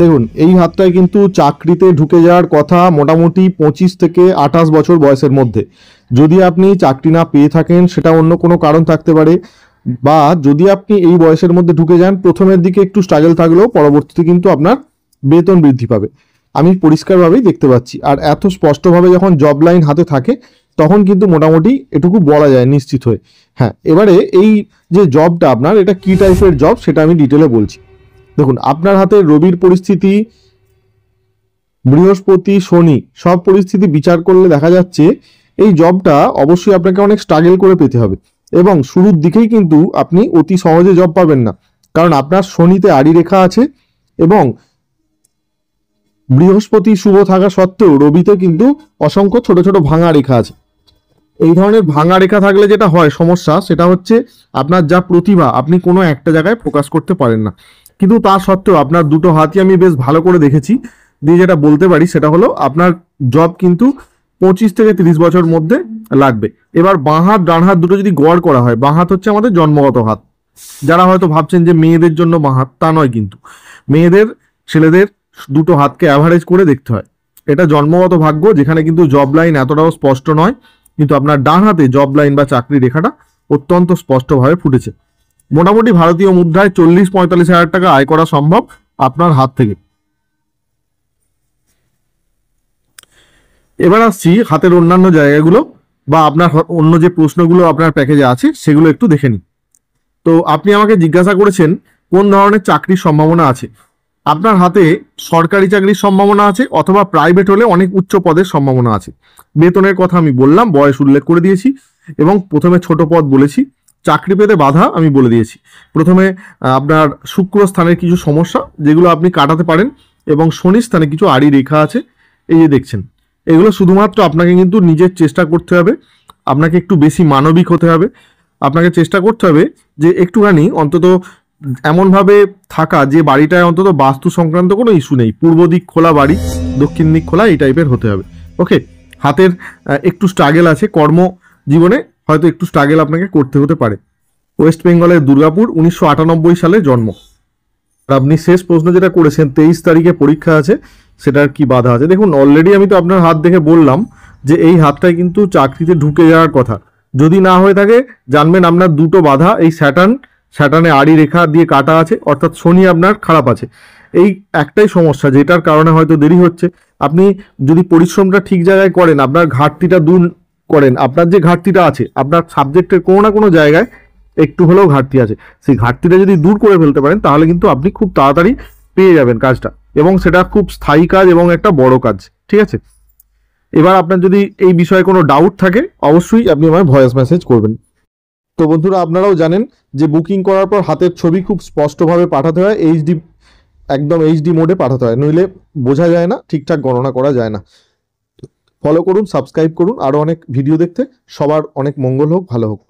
দেখুন এই হাতটায় কিন্তু চাকরিতে ঢুকে যাওয়ার কথা মোটামুটি 25 থেকে 28 বছর বয়সের মধ্যে। যদি আপনি চাকরি না পেয়ে থাকেন সেটা অন্য কোনো কারণ থাকতে পারে, বা যদি আপনি এই বয়সের মধ্যে ঢুকে যান প্রথমের দিকে একটু স্ট্রাগল থাকলেও পরবর্তীতে কিন্তু আপনার বেতন বৃদ্ধি পাবে, আমি পরিষ্কারভাবেই দেখতে পাচ্ছি। আর এত স্পষ্টভাবে যখন জব লাইন হাতে থাকে তখন কিন্তু মোটামুটি এটুকু বলা যায় নিশ্চিত হয়ে। হ্যাঁ, এবারে এই যে জবটা আপনার, এটা কি টাইপের জব সেটা আমি ডিটেলে বলছি। দেখুন আপনার হাতে রবির পরিস্থিতি, বৃহস্পতি, শনি সব পরিস্থিতি বিচার করলে দেখা যাচ্ছে এই জবটা অবশ্যই আপনাকে অনেক স্ট্রাগল করে পেতে হবে, এবং শুরুর দিকেই কিন্তু আপনি অতি সহজে জব পাবেন না, কারণ আপনার শনিতে আড়ি রেখা আছে এবং বৃহস্পতি শুভ থাকা সত্ত্বেও রবিতে কিন্তু অসংখ্য ছোট ছোট ভাঙা রেখা আছে। এই ধরনের ভাঙা রেখা থাকলে যেটা হয় সমস্যা, সেটা হচ্ছে আপনার যা প্রতিভা আপনি কোনো একটা জায়গায় ফোকাস করতে পারেন না। কিন্তু তা সত্ত্বেও আপনার দুটো হাতই আমি বেশ ভালো করে দেখেছি, দিয়ে যেটা বলতে পারি সেটা হলো আপনার জব কিন্তু 25 থেকে 30 বছর মধ্যে লাগবে। এবার বাঁ হাত ডান হাত দুটো যদি গড় করা হয়, বাঁ হাত হচ্ছে আমাদের জন্মগত হাত। যারা হয়তো ভাবছেন যে মেয়েদের জন্য বাঁ হাত, তা নয় কিন্তু। মেয়েদের, ছেলেদের দুটো হাতকে অ্যাভারেজ করে দেখতে হয়। এটা জন্মগত ভাগ্য, যেখানে কিন্তু জব লাইন এতটাও স্পষ্ট নয়, কিন্তু আপনার ডান হাতে জব লাইন বা চাকরি রেখাটা অত্যন্ত স্পষ্টভাবে ফুটেছে। মোটামুটি ভারতীয় মুদ্রায় 40-45 হাজার টাকা আয় করা সম্ভব আপনার হাত থেকে। এবার আসছি হাতের অন্যান্য জায়গাগুলো, বা আপনার অন্য যে প্রশ্নগুলো আপনার প্যাকেজে আছে সেগুলো একটু দেখে নিন। তো আপনি আমাকে জিজ্ঞাসা করেছেন কোন ধরনের চাকরির সম্ভাবনা আছে। আপনার হাতে সরকারি চাকরির সম্ভাবনা আছে, অথবা প্রাইভেট হলে অনেক উচ্চ পদের সম্ভাবনা আছে। বেতনের কথা আমি বললাম, বয়স উল্লেখ করে দিয়েছি, এবং প্রথমে ছোট পদ বলেছি। চাকরি পেতে বাধা আমি বলে দিয়েছি। প্রথমে আপনার শুক্র স্থানের কিছু সমস্যা যেগুলো আপনি কাটাতে পারেন, এবং শনি স্থানে কিছু আড়ি রেখা আছে, এই যে দেখছেন। এগুলো শুধুমাত্র আপনাকে কিন্তু নিজের চেষ্টা করতে হবে, আপনাকে একটু বেশি মানবিক হতে হবে, আপনাকে চেষ্টা করতে হবে যে একটুখানি অন্তত এমনভাবে থাকা যে বাড়িটায় অন্তত বাস্তু সংক্রান্ত কোনো ইস্যু নেই, পূর্ব দিক খোলা বাড়ি, দক্ষিণ দিক খোলা, এই টাইপের হতে হবে। ওকে, হাতের একটু স্ট্রাগেল আছে, কর্ম জীবনে হয়তো একটু স্ট্রাগেল আপনাকে করতে হতে পারে। ওয়েস্ট বেঙ্গলের দুর্গাপুর, 1998 সালে জন্ম। আর আপনি শেষ প্রশ্ন যেটা করেছেন 23 তারিখে পরীক্ষা আছে, সেটার কি বাধা আছে? দেখুন অলরেডি আমি তো আপনার হাত দেখে বললাম যে এই হাতটাই কিন্তু চাকরিতে ঢুকে যাওয়ার কথা। যদি না হয়ে থাকে জানবেন আপনার দুটো বাধা, এই স্যাটার্নে আড়ি রেখা দিয়ে কাটা আছে, অর্থাৎ শনি আপনার খারাপ আছে। এই একটাই সমস্যা যেটার কারণে হয়তো দেরি হচ্ছে। আপনি যদি পরিশ্রমটা ঠিক জায়গায় করেন, আপনার ঘাটতিটা দূর করেন, আপনার যে ঘাটতিটা আছে আপনার সাবজেক্টের কোনো না কোনো জায়গায় একটু হলেও ঘাটতি আছে, সেই ঘাটতিটা যদি দূর করে ফেলতে পারেন তাহলে কিন্তু আপনি খুব তাড়াতাড়ি পেয়ে যাবেন কাজটা, এবং সেটা খুব স্থায়ী কাজ এবং একটা বড় কাজ। ঠিক আছে, এবার আপনার যদি এই বিষয়ে কোনো ডাউট থাকে অবশ্যই আপনি আমায় ভয়েস মেসেজ করবেন। তো বন্ধুরা আপনারাও জানেন যে বুকিং করার পর হাতের ছবি খুব স্পষ্টভাবে পাঠাতে হয়, এইচডি, একদম এইচডি মোডে পাঠাতে হয়, নইলে বোঝা যায় না, ঠিকঠাক গণনা করা যায় না। ফলো করুন, সাবস্ক্রাইব করুন আরও অনেক ভিডিও দেখতে। সবার অনেক মঙ্গল হোক, ভালো হোক।